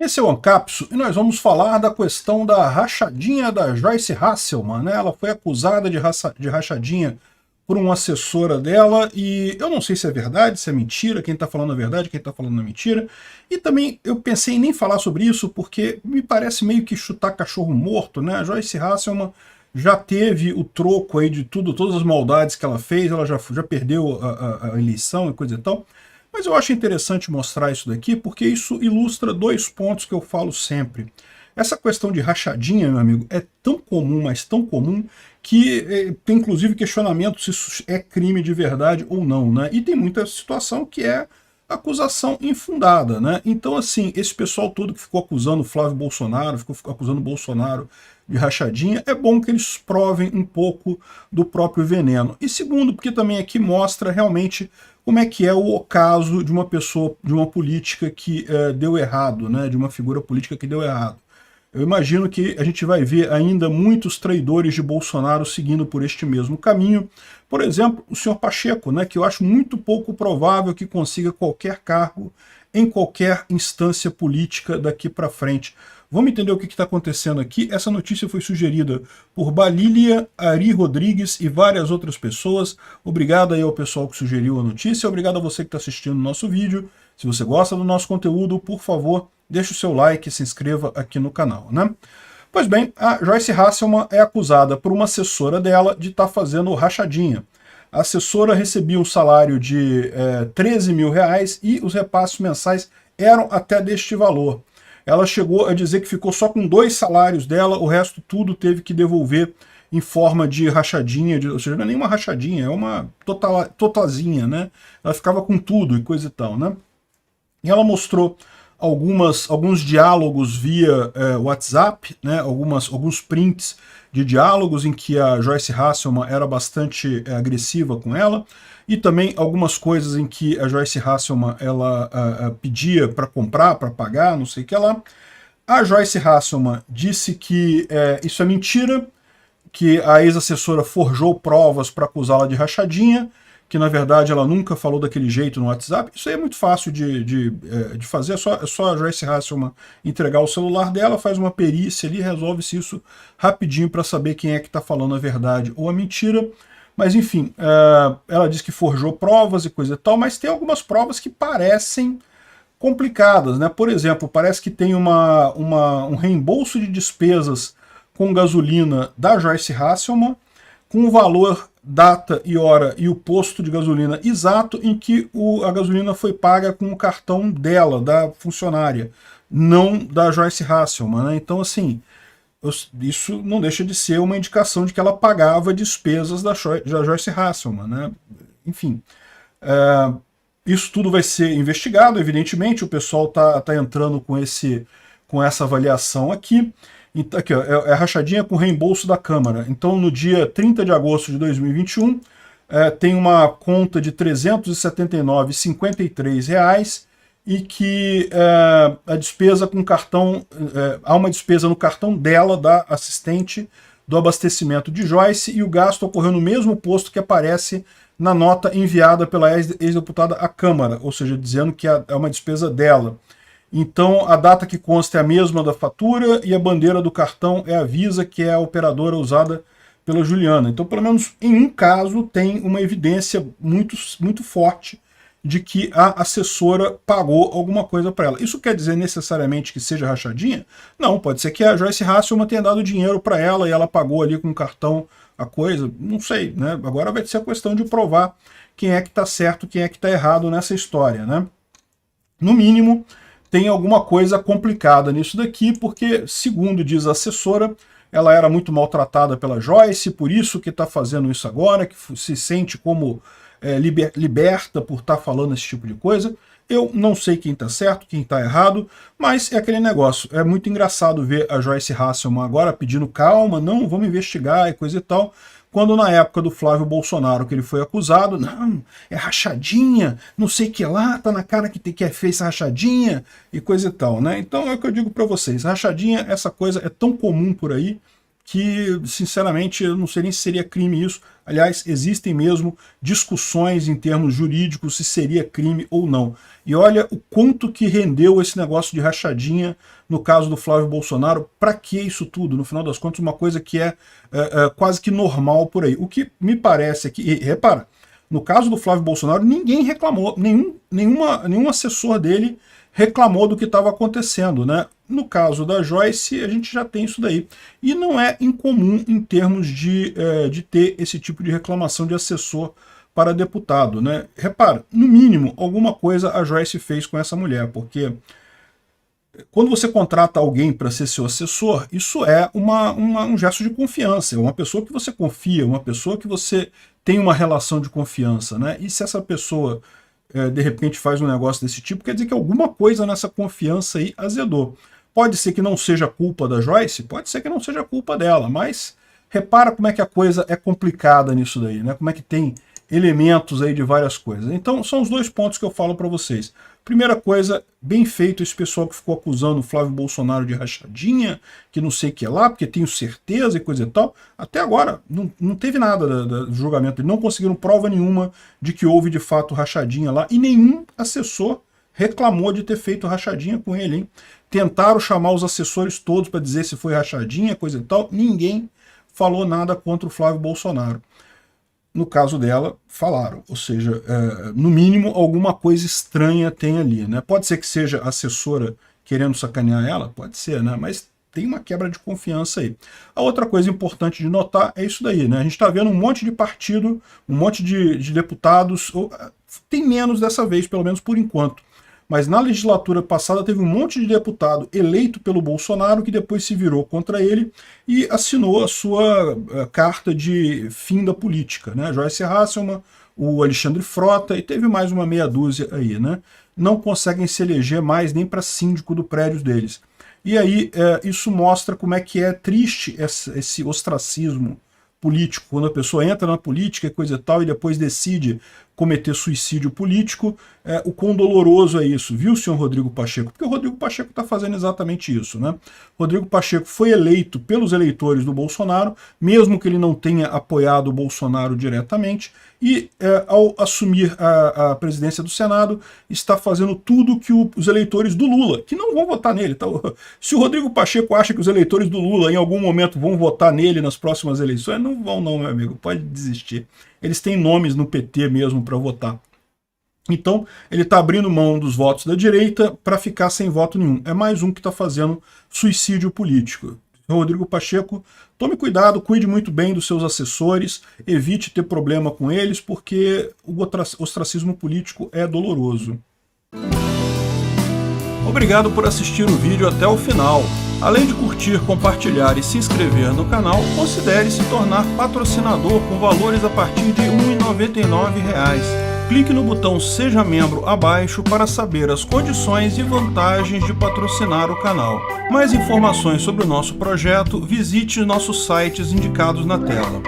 Esse é o Ancapso e nós vamos falar da questão da rachadinha da Joyce Hasselman, né? Ela foi acusada de rachadinha por uma assessora dela e eu não sei se é verdade, se é mentira, quem está falando a verdade, quem está falando a mentira. E também eu pensei em nem falar sobre isso porque me parece meio que chutar cachorro morto, né? A Joyce Hasselman já teve o troco aí de tudo, todas as maldades que ela fez, ela já perdeu a eleição e coisa e tal. Mas eu acho interessante mostrar isso daqui porque isso ilustra dois pontos que eu falo sempre. Essa questão de rachadinha, meu amigo, é tão comum, mas tão comum, que tem inclusive questionamento se isso é crime de verdade ou não, né? E tem muita situação que é acusação infundada, né? Então, assim, esse pessoal todo que ficou acusando o Flávio Bolsonaro, ficou acusando o Bolsonaro de rachadinha, é bom que eles provem um pouco do próprio veneno. E segundo, porque também aqui mostra realmente como é que é o caso de uma pessoa, de uma política que deu errado, né? De uma figura política que deu errado. Eu imagino que a gente vai ver ainda muitos traidores de Bolsonaro seguindo por este mesmo caminho. Por exemplo, o senhor Pacheco, né, que eu acho muito pouco provável que consiga qualquer cargo em qualquer instância política daqui para frente. Vamos entender o que está acontecendo aqui. Essa notícia foi sugerida por Balília, Ari Rodrigues e várias outras pessoas. Obrigado aí ao pessoal que sugeriu a notícia. Obrigado a você que está assistindo o nosso vídeo. Se você gosta do nosso conteúdo, por favor, deixe o seu like e se inscreva aqui no canal, né? Pois bem, a Joyce Hasselman é acusada por uma assessora dela de estar fazendo rachadinha. A assessora recebia um salário de 13 mil reais e os repasses mensais eram até deste valor. Ela chegou a dizer que ficou só com 2 salários dela, o resto tudo teve que devolver em forma de rachadinha, ou seja, não é nem uma rachadinha, é uma totazinha, né? Ela ficava com tudo e coisa e tal, né? E ela mostrou alguns diálogos via WhatsApp, né, alguns prints de diálogos em que a Joyce Hasselman era bastante agressiva com ela, e também algumas coisas em que a Joyce Hasselman ela pedia para comprar, para pagar, não sei o que lá. A Joyce Hasselman disse que isso é mentira, que a ex-assessora forjou provas para acusá-la de rachadinha, que na verdade ela nunca falou daquele jeito no WhatsApp. Isso aí é muito fácil de fazer, é só a Joyce Hasselman entregar o celular dela, faz uma perícia ali, resolve-se isso rapidinho para saber quem é que está falando a verdade ou a mentira. Mas enfim, ela diz que forjou provas e coisa e tal, mas tem algumas provas que parecem complicadas, né? Por exemplo, parece que tem um reembolso de despesas com gasolina da Joyce Hasselman, com o valor, data e hora e o posto de gasolina exato em que a gasolina foi paga com o cartão dela, da funcionária, não da Joyce Hasselman, né? Então, assim, isso não deixa de ser uma indicação de que ela pagava despesas da Joyce Hasselman, né? Enfim, isso tudo vai ser investigado, evidentemente, o pessoal tá entrando com essa avaliação aqui. Então, aqui, ó, é a rachadinha com reembolso da Câmara. Então, no dia 30 de agosto de 2021, tem uma conta de R$ 379,53 e que a despesa com cartão, há uma despesa no cartão dela, da assistente do abastecimento de Joyce, e o gasto ocorreu no mesmo posto que aparece na nota enviada pela ex-deputada à Câmara, ou seja, dizendo que é uma despesa dela. Então, a data que consta é a mesma da fatura e a bandeira do cartão é a Visa, que é a operadora usada pela Juliana. Então, pelo menos em um caso, tem uma evidência muito, muito forte de que a assessora pagou alguma coisa para ela. Isso quer dizer necessariamente que seja rachadinha? Não, pode ser que a Joyce Hasselman tenha dado dinheiro para ela e ela pagou ali com o cartão a coisa, não sei, né? Agora vai ser a questão de provar quem é que está certo, quem é que está errado nessa história, né? No mínimo, tem alguma coisa complicada nisso daqui, porque, segundo diz a assessora, ela era muito maltratada pela Joyce, por isso que está fazendo isso agora, que se sente como liberta por estar falando esse tipo de coisa. Eu não sei quem está certo, quem está errado, mas é aquele negócio. É muito engraçado ver a Joyce Hasselman agora pedindo calma, não, vamos investigar e coisa e tal, quando na época do Flávio Bolsonaro, que ele foi acusado, não, é rachadinha, não sei o que lá, tá na cara que fez rachadinha e coisa e tal, né? Então é o que eu digo para vocês, rachadinha, essa coisa é tão comum por aí, que, sinceramente, eu não sei nem se seria crime isso. Aliás, existem mesmo discussões em termos jurídicos se seria crime ou não. E olha o quanto que rendeu esse negócio de rachadinha no caso do Flávio Bolsonaro. Para que isso tudo? No final das contas, uma coisa que é quase que normal por aí. O que me parece é que, e repara, no caso do Flávio Bolsonaro, ninguém reclamou, nenhum assessor dele reclamou do que estava acontecendo, né? No caso da Joyce, a gente já tem isso daí. E não é incomum em termos de ter esse tipo de reclamação de assessor para deputado, né? Repara, no mínimo, alguma coisa a Joyce fez com essa mulher, porque quando você contrata alguém para ser seu assessor, isso é um gesto de confiança, é uma pessoa que você confia, uma pessoa que você tem uma relação de confiança, né? E se essa pessoa de repente faz um negócio desse tipo, quer dizer que alguma coisa nessa confiança aí azedou. Pode ser que não seja culpa da Joyce, pode ser que não seja culpa dela, mas repara como é que a coisa é complicada nisso daí, né? Como é que tem elementos aí de várias coisas. Então são os dois pontos que eu falo para vocês. Primeira coisa, bem feito esse pessoal que ficou acusando o Flávio Bolsonaro de rachadinha, que não sei o que lá, porque tenho certeza e coisa e tal. Até agora não teve nada do julgamento, eles não conseguiram prova nenhuma de que houve de fato rachadinha lá, e nenhum assessor reclamou de ter feito rachadinha com ele, hein? Tentaram chamar os assessores todos para dizer se foi rachadinha, coisa e tal, ninguém falou nada contra o Flávio Bolsonaro. No caso dela, falaram, ou seja, no mínimo alguma coisa estranha tem ali, né? Pode ser que seja a assessora querendo sacanear ela, pode ser, né? Mas tem uma quebra de confiança aí. A outra coisa importante de notar é isso daí, né? A gente está vendo um monte de partido, um monte de deputados, tem menos dessa vez, pelo menos por enquanto. Mas na legislatura passada teve um monte de deputado eleito pelo Bolsonaro que depois se virou contra ele e assinou a sua carta de fim da política, né? Joyce Hasselmann, o Alexandre Frota e teve mais uma meia dúzia aí, né? Não conseguem se eleger mais nem para síndico do prédio deles. E aí isso mostra como é que é triste esse ostracismo político, quando a pessoa entra na política e coisa e tal, e depois decide cometer suicídio político, o quão doloroso é isso, viu, senhor Rodrigo Pacheco? Porque o Rodrigo Pacheco está fazendo exatamente isso, né? Rodrigo Pacheco foi eleito pelos eleitores do Bolsonaro, mesmo que ele não tenha apoiado o Bolsonaro diretamente, e ao assumir a presidência do Senado, está fazendo tudo que os eleitores do Lula, que não vão votar nele, tá? Se o Rodrigo Pacheco acha que os eleitores do Lula em algum momento vão votar nele nas próximas eleições, não vão não, meu amigo, pode desistir. Eles têm nomes no PT mesmo para votar. Então, ele está abrindo mão dos votos da direita para ficar sem voto nenhum. É mais um que está fazendo suicídio político. Rodrigo Pacheco, tome cuidado, cuide muito bem dos seus assessores, evite ter problema com eles, porque o ostracismo político é doloroso. Obrigado por assistir o vídeo até o final. Além de curtir, compartilhar e se inscrever no canal, considere se tornar patrocinador com valores a partir de R$ 1,99. Clique no botão Seja Membro abaixo para saber as condições e vantagens de patrocinar o canal. Mais informações sobre o nosso projeto, visite nossos sites indicados na tela.